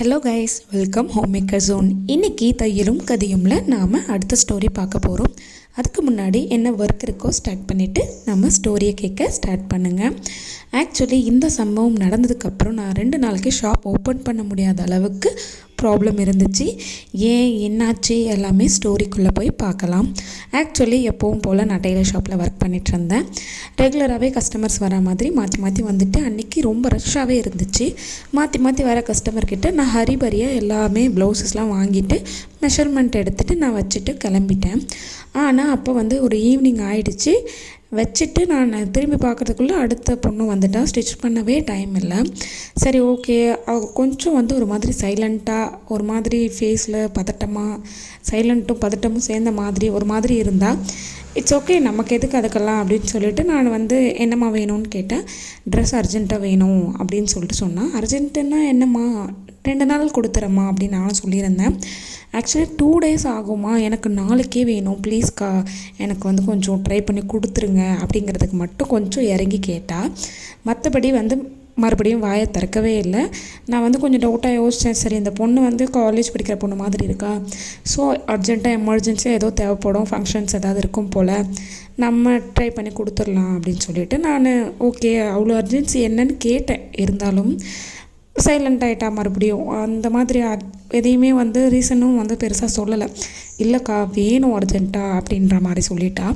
Hello guys, welcome home maker zone. இன்றைக்கி தையலும் கதையும்ல நாம் அடுத்த ஸ்டோரி பார்க்க போகிறோம். அதுக்கு முன்னாடி என்ன ஒர்க் இருக்கோ ஸ்டார்ட் பண்ணிவிட்டு நம்ம ஸ்டோரியை கேட்க ஸ்டார்ட் பண்ணுங்கள். ஆக்சுவலி இந்த சம்பவம் நடந்ததுக்கப்புறம் நான் 2 நாளைக்கு ஷாப் ஓப்பன் பண்ண முடியாத அளவுக்கு ப்ராப்ளம் இருந்துச்சு. ஏன் என்னாச்சு எல்லாமே ஸ்டோரிக்குள்ளே போய் பார்க்கலாம். ஆக்சுவலி எப்பவும் போல் நான் டெய்லர் ஷாப்பில் ஒர்க் பண்ணிகிட்டு இருந்தேன். ரெகுலராகவே கஸ்டமர்ஸ் வர மாதிரி மாற்றி மாற்றி வந்துட்டு அன்றைக்கி ரொம்ப ரஷ்ஷாகவே இருந்துச்சு. மாற்றி மாற்றி வர கஸ்டமர்கிட்ட நான் ஹரிபரியாக எல்லாமே ப்ளவுஸஸ்லாம் வாங்கிட்டு மெஷர்மெண்ட் எடுத்துகிட்டு நான் வச்சுட்டு கிளம்பிட்டேன். ஆனால் அப்போ ஒரு ஈவினிங் ஆகிடுச்சு. வச்சுட்டு நான் திரும்பி பார்க்குறதுக்குள்ளே அடுத்த பொண்ணு வந்துட்டா. ஸ்டிச் பண்ணவே டைம் இல்லை. சரி, ஓகே. அவள் கொஞ்சம் ஒரு மாதிரி சைலண்ட்டாக, ஒரு மாதிரி ஃபேஸில் பதட்டமாக, சைலண்ட்டும் பதட்டமும் சேர்ந்த மாதிரி ஒரு மாதிரி இருந்தால், இட்ஸ் ஓகே, நமக்கு எதுக்கு அதுக்கெல்லாம் அப்படின்னு சொல்லிட்டு நான் என்னம்மா வேணும்னு கேட்டேன். ட்ரெஸ் அர்ஜென்ட்டாக வேணும் அப்படின்னு சொல்லிட்டு சொன்னான். அர்ஜென்ட்டுன்னா என்னம்மா, 2 நாள் கொடுத்துறம்மா அப்படின்னு நானும் சொல்லியிருந்தேன். ஆக்சுவலி 2 days ஆகுமா, எனக்கு நாளைக்கே வேணும் ப்ளீஸ்க்கா, எனக்கு கொஞ்சம் ட்ரை பண்ணி கொடுத்துருங்க அப்படிங்கிறதுக்கு மட்டும் கொஞ்சம் இறங்கி கேட்டால். மற்றபடி மறுபடியும் வாயை திறக்கவே இல்லை. நான் கொஞ்சம் டவுட்டாக யோசித்தேன். சரி, இந்த பொண்ணு காலேஜ் படிக்கிற பொண்ணு மாதிரி இருக்கா, ஸோ அர்ஜென்ட்டாக எமர்ஜென்சியாக ஏதோ தேவைப்படும், ஃபங்க்ஷன்ஸ் ஏதாவது இருக்கும் போல், நம்ம ட்ரை பண்ணி கொடுத்துடலாம் அப்படின்னு சொல்லிட்டு நான் ஓகே, அவ்வளோ அர்ஜென்சி என்னன்னு கேட்டேன். இருந்தாலும் சைலண்ட் ஆகிட்டா மறுபடியும். அந்த மாதிரி எதையுமே ரீசனும் பெருசாக சொல்லலை. இல்லைக்கா வேணும் அர்ஜென்ட்டாக அப்படின்ற மாதிரி சொல்லிட்டா.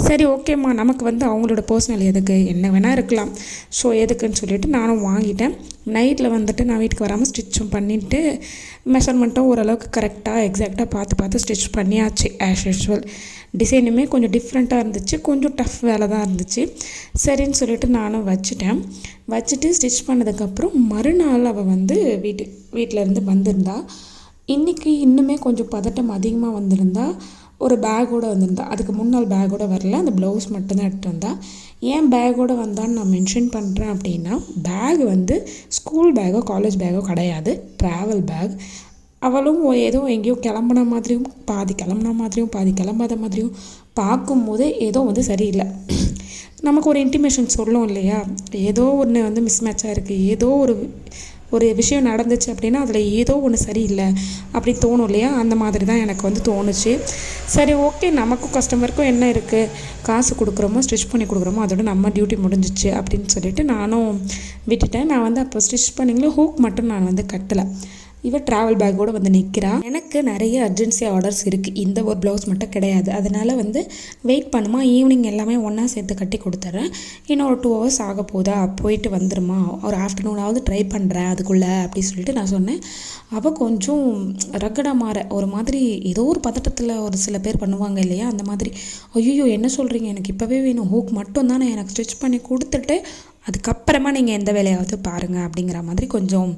சரி, ஓகேம்மா, நமக்கு அவங்களோட பர்சனல் எதுக்கு, என்ன வேணால் இருக்கலாம், ஸோ எதுக்குன்னு சொல்லிட்டு நானும் வாங்கிட்டேன். நைட்டில் நான் வீட்டுக்கு வராமல் ஸ்டிச்சும் பண்ணிவிட்டு மெஷர்மெண்ட்டும் ஓரளவுக்கு கரெக்டாக எக்ஸாக்டாக பார்த்து ஸ்டிச் பண்ணியாச்சு. ஆஸ் யூஷுவல் டிசைனுமே கொஞ்சம் டிஃப்ரெண்ட்டாக இருந்துச்சு, கொஞ்சம் டஃப் வேலை தான் இருந்துச்சு. சரின்னு சொல்லிட்டு நானும் வச்சுட்டு ஸ்டிச் பண்ணதுக்கப்புறம் மறுநாள் அவள் வீட்டிலேருந்து வந்திருந்தா. இன்றைக்கி இன்னுமே கொஞ்சம் பதட்டம் அதிகமாக வந்திருந்தா. ஒரு பேக்கோடு வந்திருந்தா. அதுக்கு முன்னாள் பேக்கோடு வரல, அந்த ப்ளவுஸ் மட்டும்தான் எடுத்துகிட்டு வந்தா. ஏன் பேக்கோடு வந்தான்னு நான் மென்ஷன் பண்ணுறேன் அப்படின்னா, பேக் ஸ்கூல் பேக்கோ காலேஜ் பேக்கோ கிடையாது, ட்ராவல் பேக். அவளும் ஏதோ எங்கேயோ கிளம்புன மாதிரியும் பாதி கிளம்பாத மாதிரியும் பார்க்கும்போதே ஏதோ சரியில்லை. நமக்கு ஒரு இன்டிமேஷன் சொல்லும் இல்லையா, ஏதோ ஒன்று மிஸ்மேட்சாக இருக்குது, ஏதோ ஒரு விஷயம் நடந்துச்சு அப்படின்னா அதில் ஏதோ ஒன்று சரியில்லை அப்படி தோணும் இல்லையா, அந்த மாதிரி தான் எனக்கு தோணுச்சு. சரி, ஓகே, நமக்கும் கஸ்டமருக்கும் என்ன இருக்குது, காசு கொடுக்குறோமோ ஸ்டிச் பண்ணி கொடுக்குறோமோ அதோட நம்ம டியூட்டி முடிஞ்சிச்சு அப்படின்னு சொல்லிட்டு நானும் விட்டுட்டேன். நான் அப்போ ஸ்டிச் பண்ணிங்களா ஹூக் மட்டும் நான் கட்டலை. இவள் ட்ராவல் பேக்கோடு நிற்கிறா. எனக்கு நிறைய அர்ஜென்சி ஆர்டர்ஸ் இருக்குது, இந்த ஒரு ப்ளவுஸ் மட்டும் கிடையாது. அதனால் வெயிட் பண்ணுமா, ஈவினிங் எல்லாமே ஒன்றா சேர்த்து கட்டி கொடுத்துட்றேன், இன்னும் ஒரு 2 hours ஆக போதா, போயிட்டு வந்துடுமா, ஒரு ஆஃப்டர்நூனாவது ட்ரை பண்ணுறேன் அதுக்குள்ளே அப்படி சொல்லிட்டு நான் சொன்னேன். அவள் கொஞ்சம் ரக்கடாக மாற ஒரு மாதிரி, ஏதோ ஒரு பதட்டத்தில் ஒரு சில பேர் பண்ணுவாங்க இல்லையா, அந்த மாதிரி, ஐயோ என்ன சொல்கிறீங்க, எனக்கு இப்போவே வேணும், ஹூக் மட்டும் தானே, எனக்கு ஸ்டிச் பண்ணி கொடுத்துட்டு அதுக்கப்புறமா நீங்கள் எந்த வேலையாவது பாருங்கள் அப்படிங்கிற மாதிரி கொஞ்சம்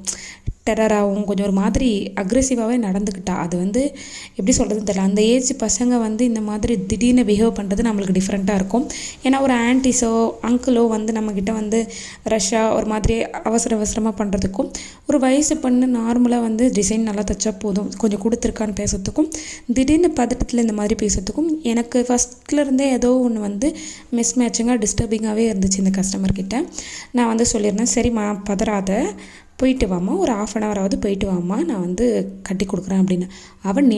டெரராகவும் கொஞ்சம் ஒரு மாதிரி அக்ரெசிவாகவே நடந்துக்கிட்டா. அது எப்படி சொல்கிறதுன்னு தெரியல. அந்த ஏஜ் பசங்க இந்த மாதிரி திடீர்னு பிஹேவ் பண்ணுறது நம்மளுக்கு டிஃப்ரெண்ட்டாக இருக்கும். ஏன்னா ஒரு ஆன்ட்டிஸோ அங்கிளோ நம்மக்கிட்ட ரஷ்ஷாக ஒரு மாதிரி அவசரமாக பண்ணுறதுக்கும், ஒரு வயசு பொண்ணு நார்மலாக டிசைன் நல்லா தைச்சா போதும் கொஞ்சம் கொடுத்துருக்கான்னு பேசுறதுக்கும், திடீர்னு பதட்டத்தில் இந்த மாதிரி பேசுறதுக்கும் எனக்கு ஃபஸ்ட்லேருந்தே ஏதோ ஒன்று மிஸ் மேட்சிங்காக டிஸ்டர்பிங்காகவே இருந்துச்சு இந்த கஸ்டமர்கிட்ட. நான் சொல்லியிருந்தேன், சரிம்மா பதறாத, போயிட்டு வாம்மா, ஒரு 1/2 hour போயிட்டு வாம்மா, நான் கட்டி கொடுக்குறேன் அப்படின்னு. அவன்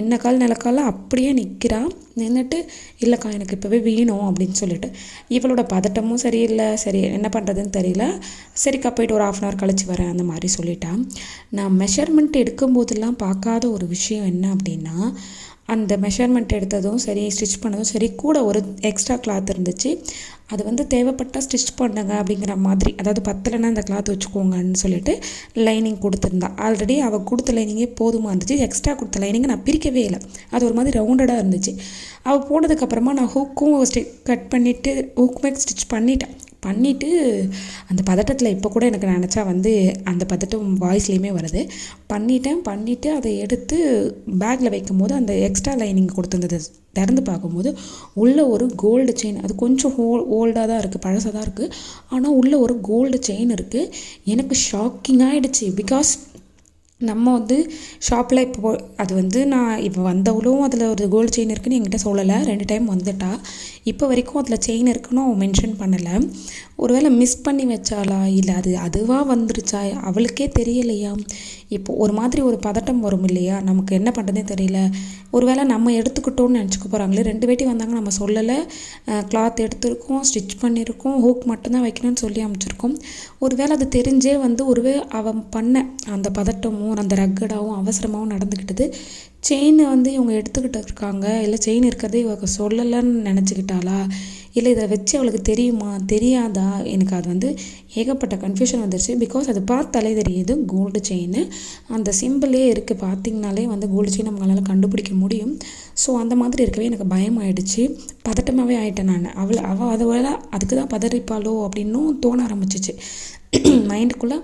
நிலக்கால அப்படியே நிற்கிறான். நின்றுட்டு இல்லைக்கா எனக்கு இப்போவே வேணும் அப்படின்னு சொல்லிட்டு, இவளோட பதட்டமும் சரியில்லை. சரி, என்ன பண்ணுறதுன்னு தெரியல. சரிக்கா போயிட்டு ஒரு 1/2 hour கழிச்சு வரேன் அந்த மாதிரி சொல்லிட்டான். நான் மெஷர்மெண்ட் எடுக்கும்போதெல்லாம் பார்க்காத ஒரு விஷயம் என்ன அப்படின்னா, அந்த மெஷர்மெண்ட் எடுத்ததும் சரி, ஸ்டிச் பண்ணதும் சரி, கூட ஒரு எக்ஸ்ட்ரா கிளாத் இருந்துச்சு. அது தேவைப்பட்டால் ஸ்டிச் பண்ணுங்க அப்படிங்கிற மாதிரி, அதாவது பத்தலைன்னா அந்த கிளாத் வச்சுக்கோங்கன்னு சொல்லிட்டு லைனிங் கொடுத்துருந்தா. ஆல்ரெடி அவள் கொடுத்த லைனிங்கே போதுமாக இருந்துச்சு. எக்ஸ்ட்ரா கொடுத்த லைனிங்கை நான் பிரிக்கவே இல்லை, அது ஒரு மாதிரி ரவுண்டடாக இருந்துச்சு. அவள் போனதுக்கப்புறமா நான் ஹூக்கும் கட் பண்ணிவிட்டு ஹூக்குமே ஸ்டிச் பண்ணிவிட்டு அந்த பதட்டத்தில் இப்போ கூட எனக்கு நினச்சா அந்த பதட்டம் வாய்ஸ்லேயுமே வருது. பண்ணிவிட்டு அதை எடுத்து பேக்கில் வைக்கும்போது அந்த எக்ஸ்ட்ரா லைனிங் கொடுத்துருந்தது திறந்து பார்க்கும்போது உள்ளே ஒரு கோல்டு செயின், அது கொஞ்சம் ஓல்டாக தான் இருக்குது, பழசாக தான் இருக்குது, ஆனால் உள்ளே ஒரு கோல்டு செயின் இருக்குது. எனக்கு ஷாக்கிங் ஆகிடுச்சு. பிகாஸ் நம்ம ஷாப்பில் இப்போ அது நான் இப்போ வந்தவளும் அதில் ஒரு கோல்டு செயின் இருக்குதுன்னு என்கிட்ட சொல்லலை. 2 time வந்துட்டா. இப்போ வரைக்கும் அதில் செயின் இருக்குன்னு அவன் மென்ஷன் பண்ணலை. ஒருவேளை மிஸ் பண்ணி வச்சாளா, இல்லை அதுவாக வந்துருச்சா, அவளுக்கே தெரியலையா? இப்போ ஒரு மாதிரி ஒரு பதட்டம் வரும் இல்லையா, நமக்கு என்ன பண்ணுறதே தெரியல. ஒருவேளை நம்ம எடுத்துக்கிட்டோன்னு நினச்சிக்க போகிறாங்களே, 2 வேட்டி வந்தாங்க, நம்ம சொல்லலை, கிளாத் எடுத்துருக்கோம், ஸ்டிச் பண்ணியிருக்கோம், ஹூக் மட்டும்தான் வைக்கணும்னு சொல்லி அமைச்சிருக்கோம். ஒருவேளை அது தெரிஞ்சே வந்து அவன் பண்ண அந்த பதட்டமும் அந்த ரக்கடாகவும் அவசரமாகவும் நடந்துக்கிட்டது. செயின் வந்து இவங்க எடுத்துக்கிட்டு இருக்காங்க, இல்லை செயின் இருக்கிறதே இவங்க சொல்லலைன்னு நினச்சிக்கிட்டாளா, இல்லை இதை வச்சு அவளுக்கு தெரியுமா தெரியாதா? எனக்கு அது வந்து ஏகப்பட்ட கன்ஃபியூஷன் வந்துருச்சு. பிகாஸ் அது பார்த்தாலே தெரியுது கோல்டு செயின், அந்த சிம்பிளே இருக்குது, பார்த்திங்கனாலே வந்து கோல்டு செயின் நம்மளால் கண்டுபிடிக்க முடியும். ஸோ அந்த மாதிரி இருக்கவே எனக்கு பயமாயிடுச்சு, பதட்டமாகவே ஆகிட்டேன் நான். அவள் அதோட அதுக்கு தான் பதறிப்பாளோ அப்படின்னும் தோண ஆரம்பிச்சிச்சு மைண்டுக்குள்ளே.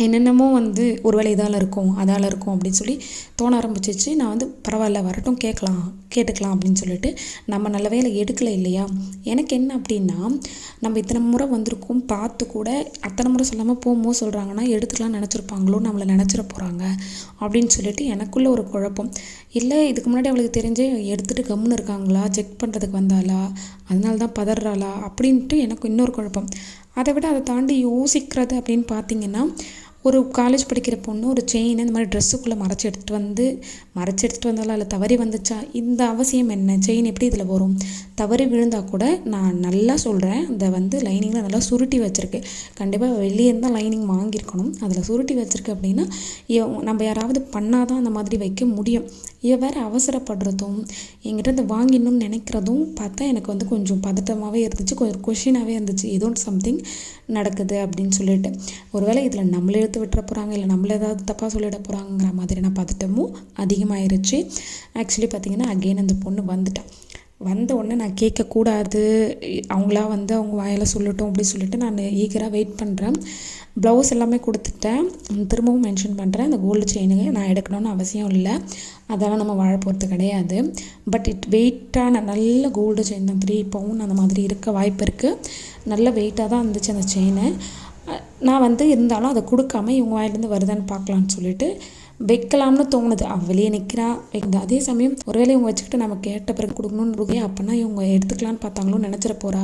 என்னென்னமோ வந்து ஒருவேளை இதால் இருக்கும் அதால் இருக்கும் அப்படின்னு சொல்லி தோண ஆரம்பிச்சிச்சு. நான் வந்து பரவாயில்ல வரட்டும், கேட்டுக்கலாம் அப்படின்னு சொல்லிட்டு நம்ம நல்ல வேலை எடுக்கலை இல்லையா. எனக்கு என்ன அப்படின்னா, நம்ம இத்தனை முறை வந்திருக்கோம், பார்த்து கூட அத்தனை முறை சொல்லாமல் போகும்போது சொல்கிறாங்கன்னா எடுத்துக்கலாம்னு நினச்சிருப்பாங்களோ, நம்மளை நினச்சிட போகிறாங்க அப்படின்னு சொல்லிட்டு எனக்குள்ளே ஒரு குழப்பம். இல்லை இதுக்கு முன்னாடி அவளுக்கு தெரிஞ்சு எடுத்துகிட்டு கம்முன்னு இருக்காங்களா, செக் பண்ணுறதுக்கு வந்தாளா, அதனால தான் பதறாளா அப்படின்ட்டு எனக்கு இன்னொரு குழப்பம். அதை விட அதை தாண்டி யோசிக்கிறது அப்படின்னு பார்த்திங்கன்னா, ஒரு காலேஜ் படிக்கிற பொண்ணு ஒரு செயின் இந்த மாதிரி ட்ரெஸ்ஸுக்குள்ளே மறைச்சி எடுத்துகிட்டு வந்தாலும் இல்லை தவறி வந்துச்சா, இந்த அவசியம் என்ன? செயின் எப்படி இதில் வரும்? தவறி விழுந்தால் கூட நான் நல்லா சொல்கிறேன், அந்த வந்து லைனிங்கில் நல்லா சுருட்டி வச்சுருக்கு. கண்டிப்பாக வெளியே இருந்தால் லைனிங் வாங்கியிருக்கணும், அதில் சுருட்டி வச்சுருக்கு அப்படின்னா நம்ம யாராவது பண்ணால் தான் அந்த மாதிரி வைக்க முடியும். வேறு அவசரப்படுறதும் என்கிட்ட இந்த வாங்கிடணும்னு நினைக்கிறதும் பார்த்தா எனக்கு வந்து கொஞ்சம் பதட்டமாகவே இருந்துச்சு, கொஞ்சம் கொஷினாகவே இருந்துச்சு, ஏதோ சம்திங் நடக்குது அப்படின்னு சொல்லிட்டு. ஒருவேளை இதில் நம்மளே எடுத்து விட்டுற போகிறாங்க, இல்லை நம்மள ஏதாவது தப்பாக சொல்லிட போகிறாங்கிற மாதிரியான பதட்டமும் அதிகமாகிருச்சு. ஆக்சுவலி பார்த்திங்கன்னா அகெயின் அந்த பொண்ணு வந்த உடனே நான் கேட்கக்கூடாது, அவங்களா வந்து அவங்க வாயில் சொல்லட்டும் அப்படின்னு சொல்லிட்டு நான் ஈகராக வெயிட் பண்ணுறேன். ப்ளவுஸ் எல்லாமே கொடுத்துட்டேன், திரும்பவும் மென்ஷன் பண்ணுறேன், அந்த கோல்டு செயினுங்க நான் எடுக்கணும்னு அவசியம் இல்லை, அதெல்லாம் நம்ம வாழ போகிறது கிடையாது. பட் வெயிட்டான நல்ல கோல்டு செயின் தான், 3 பவுன் அந்த மாதிரி இருக்க வாய்ப்பு இருக்குது. நல்ல வெயிட்டாக தான் இருந்துச்சு அந்த செயினை. நான் வந்து இருந்தாலும் அதை கொடுக்காம இவங்க வாயிலேருந்து வருதான்னு பார்க்கலான்னு சொல்லிட்டு வைக்கலாம்னு தோணுது. வெளியே நிற்கிறா வைக்குது. அதே சமயம் ஒருவேளை இவங்க வச்சுக்கிட்டு நம்ம கேட்ட பிறகு கொடுக்கணும்னு இருக்கே, அப்போனா இவங்க எடுத்துக்கலான்னு பார்த்தாங்களோ நினச்சிட போகிறா,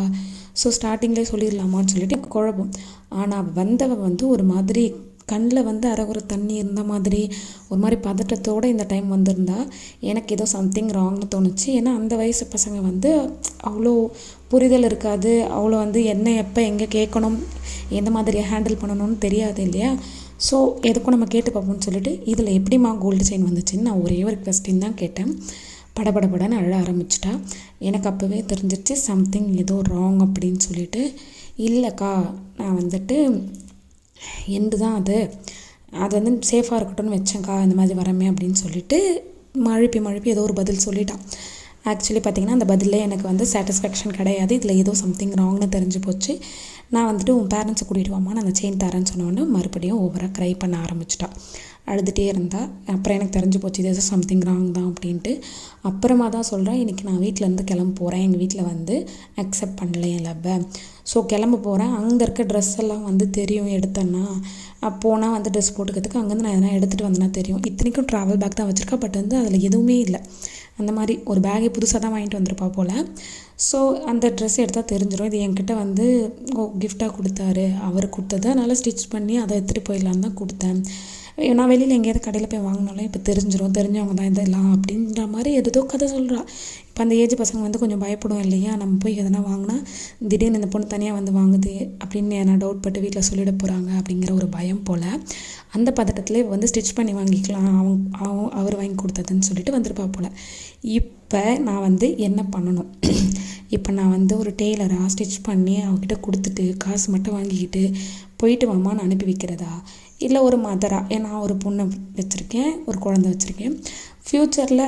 ஸோ ஸ்டார்டிங்லேயே சொல்லிடலாமான்னு சொல்லிட்டு குழப்பம். ஆனால் வந்தவ வந்து ஒரு மாதிரி கண்ணில் வந்து அரைகுறை தண்ணி இருந்த மாதிரி ஒரு மாதிரி பதட்டத்தோடு இந்த டைம் வந்திருந்தா எனக்கு ஏதோ சம்திங் ராங்னு தோணுச்சு. ஏன்னா அந்த வயசு பசங்க வந்து அவ்வளோ புரிதல் இருக்காது, அவ்வளோ வந்து என்ன எப்போ எங்கே கேட்கணும் எந்த மாதிரி ஹேண்டில் பண்ணணும்னு தெரியாது இல்லையா. ஸோ எதுக்கும் நம்ம கேட்டு பார்ப்போம்னு சொல்லிட்டு இதில் எப்படிம்மா கோல்டு செயின் வந்துச்சுன்னு நான் ஒரே ஒரு கொஸ்டின் தான் கேட்டேன். படபடன்னு அழ ஆரம்பிச்சிட்டா. எனக்கு அப்போவே தெரிஞ்சிச்சு சம்திங் ஏதோ ராங் அப்படின்னு சொல்லிட்டு. இல்லைக்கா நான் வந்துட்டு எண்டு தான் அது வந்து சேஃபாக இருக்கட்டும்னு வச்சேங்க்கா, இந்த மாதிரி வரமே அப்படின்னு சொல்லிட்டு மழுப்பி ஏதோ ஒரு பதில் சொல்லிட்டான். ஆக்சுவலி பார்த்திங்கன்னா அந்த பதிலே எனக்கு வந்து சாட்டிஸ்ஃபேக்ஷன் கிடையாது, இதில் ஏதோ சம்திங் ராங்னு தெரிஞ்சு போச்சு. நான் வந்துட்டு உன் பேரண்ட்ஸை கூட்டிகிட்டு வாமா, நான் அந்த செயின் தரேன்னு சொன்னோன்னே மறுபடியும் ஓவராக க்ரை பண்ண ஆரம்பிச்சிட்டா, அழுதுகிட்டே இருந்தா. அப்புறம் எனக்கு தெரிஞ்சு போச்சு இது ஏதோ சம்திங் ராங் தான் அப்படின்ட்டு. அப்புறமா தான் சொல்கிறேன், இன்றைக்கி நான் வீட்டிலேருந்து கிளம்ப போகிறேன், எங்கள் வீட்டில் வந்து அக்செப்ட் பண்ணல என் லவ்வை, ஸோ கிளம்ப போகிறேன். அங்கே இருக்க ட்ரெஸ் எல்லாம் வந்து தெரியும் எடுத்தேன்னா, போனால் வந்து ட்ரெஸ் போட்டுக்கிறதுக்கு அங்கேருந்து நான் எதனா எடுத்துகிட்டு வந்தேன்னா தெரியும். இத்தனைக்கும் ட்ராவல் பேக் தான் வச்சுருக்கா, பட் வந்து அதில் எதுவுமே இல்லை. அந்த மாதிரி ஒரு பேக்கே புதுசாக தான் வாங்கிட்டு வந்திருப்பா போல். ஸோ அந்த ட்ரெஸ் எடுத்தால் தெரிஞ்சிடும். இது என்கிட்ட வந்து கிஃப்டாக கொடுத்தாரு, அவர் கொடுத்தது, அதனால் ஸ்டிச் பண்ணி அதை எடுத்துகிட்டு போயிடலான்னு தான் கொடுத்தேன். நான் வெளியில் எங்கேயாவது கடையில் போய் வாங்கினாலும் இப்போ தெரிஞ்சவங்க தான் இதெல்லாம் அப்படின்ற மாதிரி எதோ கதை சொல்கிறா. இப்போ அந்த ஏஜ் பசங்க வந்து கொஞ்சம் பயப்படும் இல்லையா, நம்ம போய் எதனா வாங்கினா திடீர்னு இந்த பொண்ணு தனியாக வந்து வாங்குது அப்படின்னு நான் டவுட் பட்டு வீட்டில் சொல்லிட போகிறாங்க அப்படிங்கிற ஒரு பயம் போல். அந்த பதட்டத்திலே வந்து ஸ்டிச் பண்ணி வாங்கிக்கலாம், அவர் வாங்கி கொடுத்ததுன்னு சொல்லிட்டு வந்திருப்பா போல். இப்போ நான் வந்து என்ன பண்ணணும், இப்போ நான் வந்து ஒரு டெய்லராக ஸ்டிச் பண்ணி அவகிட்ட கொடுத்துட்டு காசு மட்டும் வாங்கிக்கிட்டு போயிட்டு வாமான்னு அனுப்பி வைக்கிறதா, இல்லை ஒரு மதராக, ஏன்னா ஒரு பொண்ணை வச்சுருக்கேன், ஒரு குழந்தை வச்சுருக்கேன், ஃப்யூச்சரில்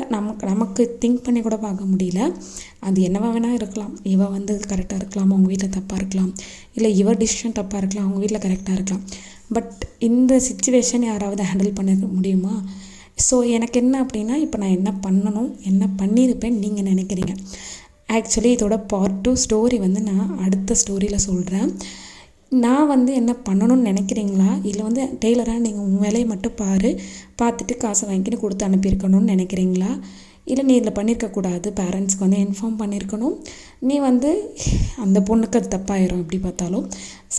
நமக்கு திங்க் பண்ணி கூட பார்க்க முடியல, அது என்னவா வேணால் இருக்கலாம், இவள் வந்து கரெக்டாக இருக்கலாம், அவங்க வீட்டில் தப்பாக இருக்கலாம், இல்லை இவள் டிசிஷன் தப்பாக இருக்கலாம், அவங்க வீட்டில் கரெக்டாக இருக்கலாம். பட் இந்த சிச்சுவேஷன் யாராவது ஹேண்டில் பண்ண முடியுமா? ஸோ எனக்கு என்ன அப்படின்னா, இப்போ நான் என்ன பண்ணணும், என்ன பண்ணியிருப்பேன்னு நீங்கள் நினைக்கிறீங்க? ஆக்சுவலி இதோட பார்ட் 2 ஸ்டோரி வந்து நான் அடுத்த ஸ்டோரியில் சொல்கிறேன். நான் வந்து என்ன பண்ணணும்னு நினைக்கிறீங்களா, இல்லை வந்து டெய்லராக நீங்கள் உங்கள் வேலையை மட்டும் பார்த்துட்டு காசை வாங்கிட்டு கொடுத்து அனுப்பியிருக்கணும்னு நினைக்கிறீங்களா, இல்லை நீ இதில் பண்ணியிருக்கக்கூடாது, பேரண்ட்ஸ்க்கு வந்து இன்ஃபார்ம் பண்ணியிருக்கணும், நீ வந்து அந்த பொண்ணுக்கு அது தப்பாயிரும். எப்படி பார்த்தாலும்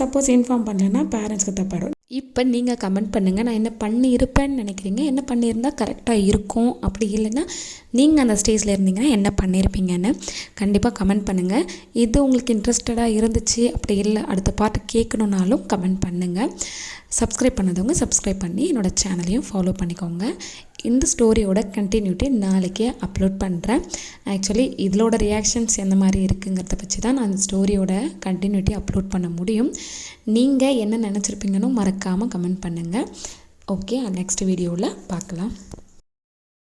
சப்போஸ் இன்ஃபார்ம் பண்ணலைன்னா பேரண்ட்ஸ்க்கு தப்பாயிடும். இப்போ நீங்கள் கமெண்ட் பண்ணுங்கள், நான் என்ன பண்ணியிருப்பேன்னு நினைக்கிறீங்க, என்ன பண்ணியிருந்தால் கரெக்டாக இருக்கும், அப்படி இல்லைன்னா நீங்கள் அந்த ஸ்டேஜில் இருந்தீங்கன்னா என்ன பண்ணியிருப்பீங்கன்னு கண்டிப்பாக கமெண்ட் பண்ணுங்கள். இது உங்களுக்கு இன்ட்ரெஸ்டடாக இருந்துச்சு, அப்படி இல்லை அடுத்த பாட்டு கேட்கணுன்னாலும் கமெண்ட் பண்ணுங்கள். சப்ஸ்கிரைப் பண்ணாதவங்க சப்ஸ்கிரைப் பண்ணி என்னோடய சேனலையும் ஃபாலோ பண்ணிக்கோங்க. இந்த ஸ்டோரியோட கண்டினியூட்டி நாளைக்கே அப்லோட் பண்ணுறேன். ஆக்சுவலி இதோட ரியாக்ஷன்ஸ் எந்த மாதிரி இருக்குங்கிறத வச்சு தான் நான் அந்த ஸ்டோரியோட கண்டினியூட்டி அப்லோட் பண்ண முடியும். நீங்கள் என்ன நினச்சிருப்பீங்கன்னு மறக்காமல் கமெண்ட் பண்ணுங்கள். ஓகே, நெக்ஸ்ட் வீடியோவில் பார்க்கலாம்.